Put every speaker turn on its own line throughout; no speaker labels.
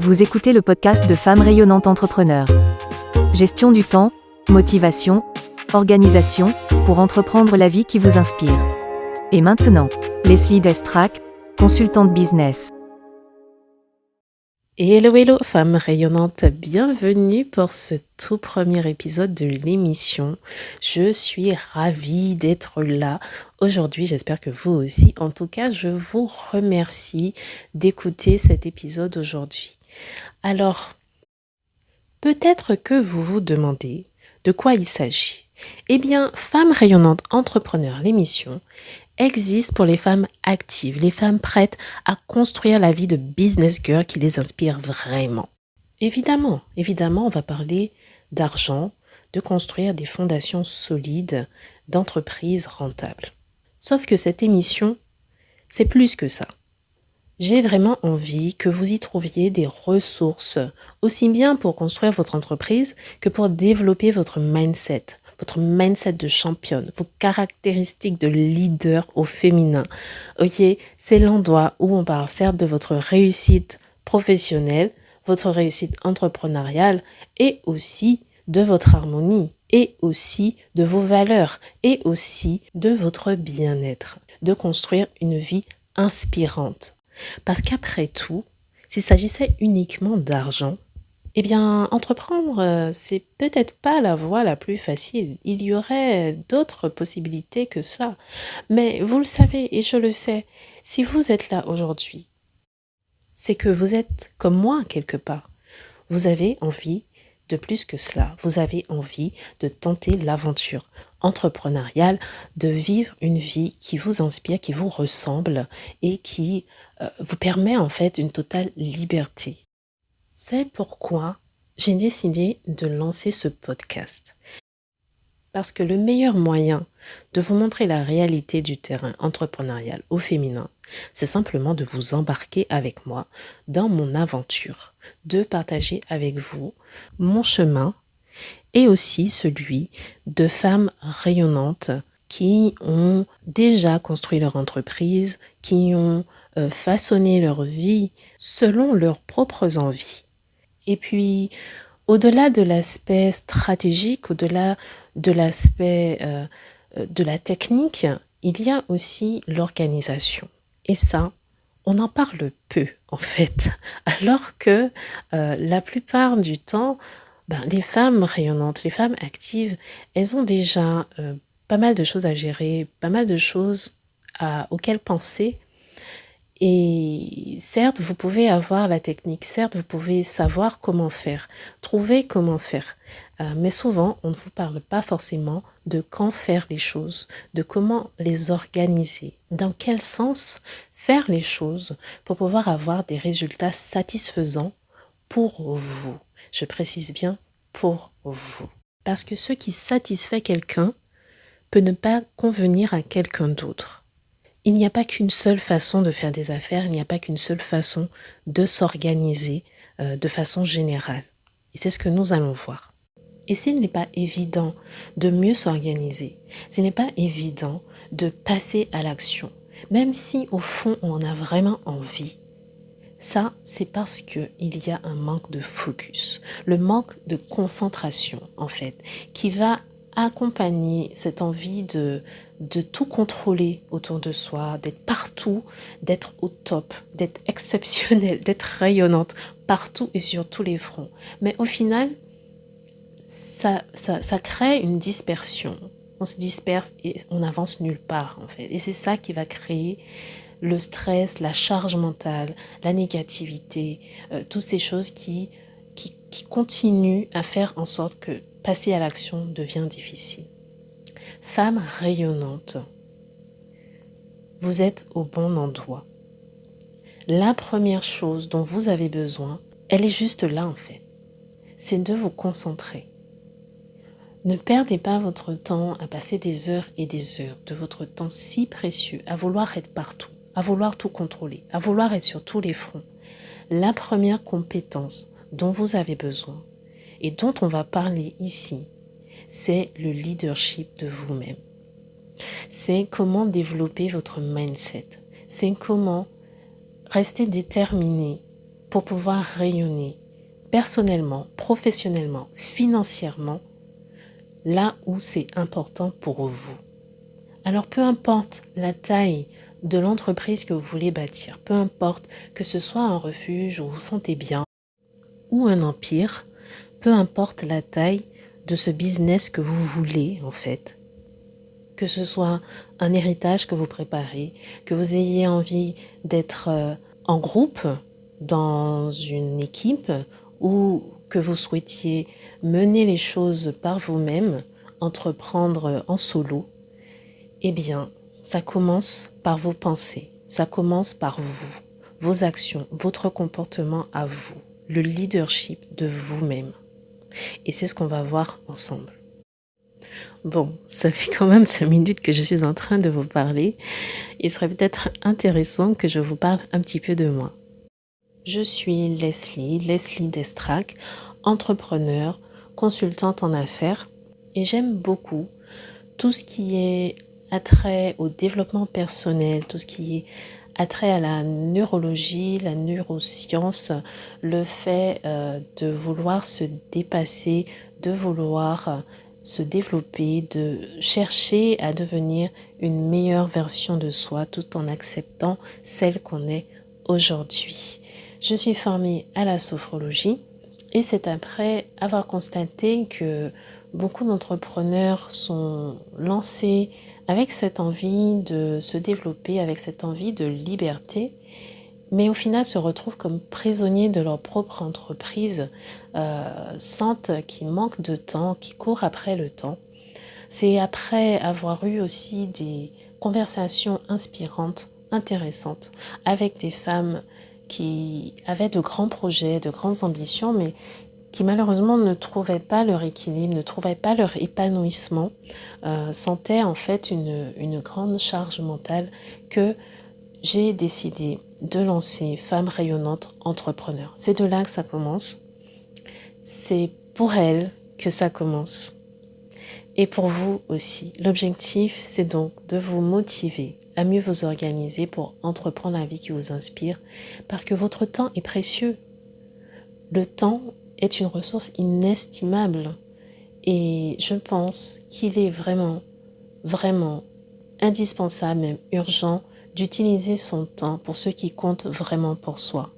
Vous écoutez le podcast de Femmes rayonnantes entrepreneurs. Gestion du temps, motivation, organisation, pour entreprendre la vie qui vous inspire. Et maintenant, Leslie Destrac, consultante business.
Hello, femmes rayonnantes, bienvenue pour ce tout premier épisode de l'émission. Je suis ravie d'être là aujourd'hui, j'espère que vous aussi. En tout cas, je vous remercie d'écouter cet épisode aujourd'hui. Alors, peut-être que vous vous demandez de quoi il s'agit. Eh bien, Femmes rayonnantes entrepreneurs, l'émission existe pour les femmes actives, les femmes prêtes à construire la vie de business girl qui les inspire vraiment. Évidemment, on va parler d'argent, de construire des fondations solides, d'entreprises rentables. Sauf que cette émission, c'est plus que ça. J'ai vraiment envie que vous y trouviez des ressources, aussi bien pour construire votre entreprise que pour développer votre mindset de championne, vos caractéristiques de leader au féminin. Ok, c'est l'endroit où on parle certes de votre réussite professionnelle, votre réussite entrepreneuriale et aussi de votre harmonie et aussi de vos valeurs et aussi de votre bien-être, de construire une vie inspirante. Parce qu'après tout, s'il s'agissait uniquement d'argent, eh bien, entreprendre, c'est peut-être pas la voie la plus facile. Il y aurait d'autres possibilités que cela. Mais vous le savez et je le sais, si vous êtes là aujourd'hui, c'est que vous êtes comme moi quelque part. Vous avez envie de plus que cela. Vous avez envie de tenter l'aventure entrepreneuriale, de vivre une vie qui vous inspire, qui vous ressemble et qui vous permet en fait une totale liberté. C'est pourquoi j'ai décidé de lancer ce podcast. Parce que le meilleur moyen de vous montrer la réalité du terrain entrepreneurial au féminin, c'est simplement de vous embarquer avec moi dans mon aventure, de partager avec vous mon chemin et aussi celui de femmes rayonnantes qui ont déjà construit leur entreprise, qui ont façonné leur vie selon leurs propres envies. Et puis, au-delà de l'aspect stratégique, au-delà de l'aspect de la technique, il y a aussi l'organisation. Et ça, on en parle peu en fait. Alors que la plupart du temps, les femmes rayonnantes, les femmes actives, elles ont déjà pas mal de choses à gérer, pas mal de choses auxquelles penser. Et certes, vous pouvez avoir la technique, certes, vous pouvez savoir comment faire, trouver comment faire. Mais souvent, on ne vous parle pas forcément de quand faire les choses, de comment les organiser, dans quel sens faire les choses pour pouvoir avoir des résultats satisfaisants pour vous. Je précise bien pour vous. Parce que ce qui satisfait quelqu'un peut ne pas convenir à quelqu'un d'autre. Il n'y a pas qu'une seule façon de faire des affaires, il n'y a pas qu'une seule façon de s'organiser de façon générale. Et c'est ce que nous allons voir. Et s'il n'est pas évident de mieux s'organiser, s'il n'est pas évident de passer à l'action, même si au fond on en a vraiment envie, ça c'est parce qu'il y a un manque de focus, le manque de concentration en fait, qui va accompagner cette envie de tout contrôler autour de soi, d'être partout, d'être au top, d'être exceptionnelle, d'être rayonnante partout et sur tous les fronts. Mais au final, ça crée une dispersion. On se disperse et on n'avance nulle part en fait. Et c'est ça qui va créer le stress, la charge mentale, la négativité, toutes ces choses qui continuent à faire en sorte que passer à l'action devient difficile. Femme rayonnante, vous êtes au bon endroit. La première chose dont vous avez besoin, elle est juste là en fait. C'est de vous concentrer. Ne perdez pas votre temps à passer des heures et des heures de votre temps si précieux à vouloir être partout, à vouloir tout contrôler, à vouloir être sur tous les fronts. La première compétence dont vous avez besoin et dont on va parler ici, c'est le leadership de vous-même. C'est comment développer votre mindset. C'est comment rester déterminé pour pouvoir rayonner personnellement, professionnellement, financièrement, là où c'est important pour vous. Alors peu importe la taille de l'entreprise que vous voulez bâtir, peu importe que ce soit un refuge où vous vous sentez bien ou un empire, peu importe la taille de ce business que vous voulez en fait, que ce soit un héritage que vous préparez, que vous ayez envie d'être en groupe, dans une équipe, ou que vous souhaitiez mener les choses par vous-même, entreprendre en solo, eh bien, ça commence par vos pensées, ça commence par vous, vos actions, votre comportement à vous, le leadership de vous-même. Et c'est ce qu'on va voir ensemble. Bon, ça fait quand même 5 minutes que je suis en train de vous parler. Il serait peut-être intéressant que je vous parle un petit peu de moi. Je suis Leslie Destrac, entrepreneur, consultante en affaires et j'aime beaucoup tout ce qui est attrait au développement personnel, tout ce qui est attrait à la neurologie, la neuroscience, le fait de vouloir se dépasser, de vouloir se développer, de chercher à devenir une meilleure version de soi tout en acceptant celle qu'on est aujourd'hui. Je suis formée à la sophrologie et c'est après avoir constaté que beaucoup d'entrepreneurs sont lancés avec cette envie de se développer, avec cette envie de liberté, mais au final se retrouvent comme prisonniers de leur propre entreprise, sentent qu'ils manquent de temps, qu'ils courent après le temps. C'est après avoir eu aussi des conversations inspirantes, intéressantes, avec des femmes qui avaient de grands projets, de grandes ambitions, mais qui malheureusement ne trouvaient pas leur équilibre, ne trouvaient pas leur épanouissement, sentaient en fait une grande charge mentale, que j'ai décidé de lancer Femmes Rayonnantes Entrepreneurs. C'est de là que ça commence. C'est pour elles que ça commence. Et pour vous aussi. L'objectif, c'est donc de vous motiver à mieux vous organiser pour entreprendre la vie qui vous inspire, parce que votre temps est précieux. Le temps est une ressource inestimable et je pense qu'il est vraiment, vraiment indispensable, même urgent, d'utiliser son temps pour ce qui compte vraiment pour soi.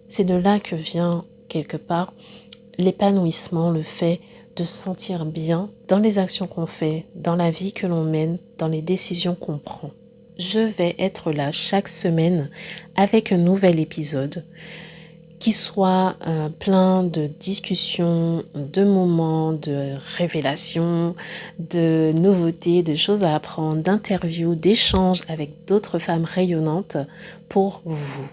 C'est de là que vient quelque part l'épanouissement, le fait de se sentir bien dans les actions qu'on fait, dans la vie que l'on mène, dans les décisions qu'on prend. Je vais être là chaque semaine avec un nouvel épisode qui soit plein de discussions, de moments, de révélations, de nouveautés, de choses à apprendre, d'interviews, d'échanges avec d'autres femmes rayonnantes pour vous.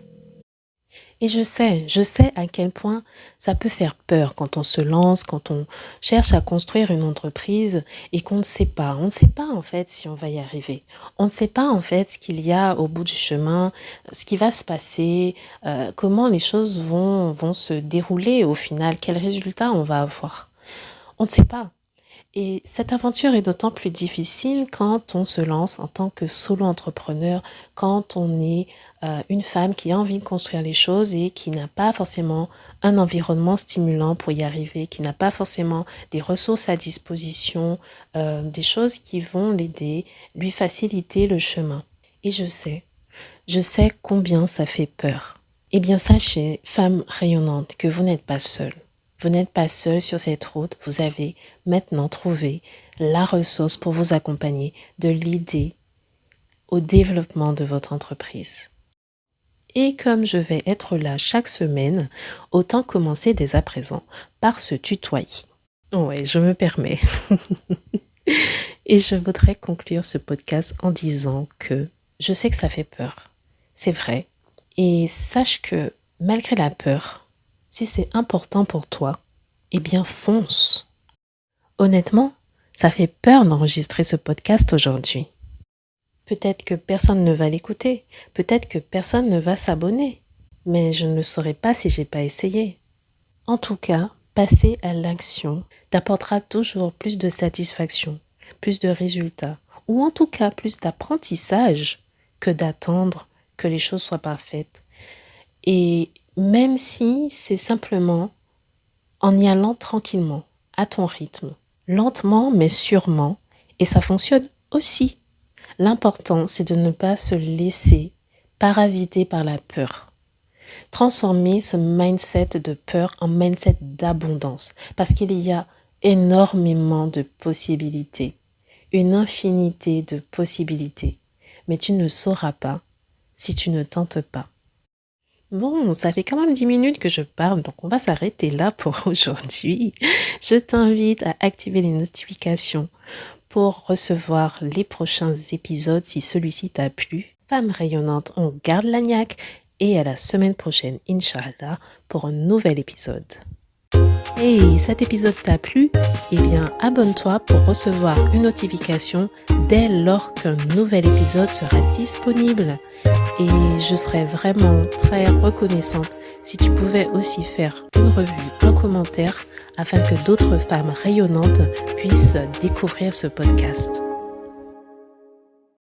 Et je sais à quel point ça peut faire peur quand on se lance, quand on cherche à construire une entreprise et qu'on ne sait pas. On ne sait pas en fait si on va y arriver. On ne sait pas en fait ce qu'il y a au bout du chemin, ce qui va se passer, comment les choses vont se dérouler au final, quels résultats on va avoir. On ne sait pas. Et cette aventure est d'autant plus difficile quand on se lance en tant que solo-entrepreneur, quand on est une femme qui a envie de construire les choses et qui n'a pas forcément un environnement stimulant pour y arriver, qui n'a pas forcément des ressources à disposition, des choses qui vont l'aider, lui faciliter le chemin. Et je sais combien ça fait peur. Eh bien, sachez, femme rayonnante, que vous n'êtes pas seule. Vous n'êtes pas seul sur cette route, vous avez maintenant trouvé la ressource pour vous accompagner de l'idée au développement de votre entreprise. Et comme je vais être là chaque semaine, autant commencer dès à présent par se tutoyer. Ouais, je me permets. Et je voudrais conclure ce podcast en disant que je sais que ça fait peur, c'est vrai. Et sache que malgré la peur, si c'est important pour toi, eh bien fonce. Honnêtement, ça fait peur d'enregistrer ce podcast aujourd'hui. Peut-être que personne ne va l'écouter, peut-être que personne ne va s'abonner, mais je ne le saurais pas si j'ai pas essayé. En tout cas, passer à l'action t'apportera toujours plus de satisfaction, plus de résultats, ou en tout cas plus d'apprentissage que d'attendre que les choses soient parfaites. Et même si c'est simplement en y allant tranquillement, à ton rythme, lentement mais sûrement, et ça fonctionne aussi. L'important, c'est de ne pas se laisser parasiter par la peur. Transformer ce mindset de peur en mindset d'abondance, parce qu'il y a énormément de possibilités, une infinité de possibilités, mais tu ne sauras pas si tu ne tentes pas. Bon, ça fait quand même 10 minutes que je parle, donc on va s'arrêter là pour aujourd'hui. Je t'invite à activer les notifications pour recevoir les prochains épisodes si celui-ci t'a plu. Femme rayonnante, on garde la niaque et à la semaine prochaine, Inch'Allah, pour un nouvel épisode. Et cet épisode t'a plu? Eh bien, abonne-toi pour recevoir une notification dès lors qu'un nouvel épisode sera disponible. Et je serais vraiment très reconnaissante si tu pouvais aussi faire une revue, un commentaire, afin que d'autres femmes rayonnantes puissent découvrir ce podcast.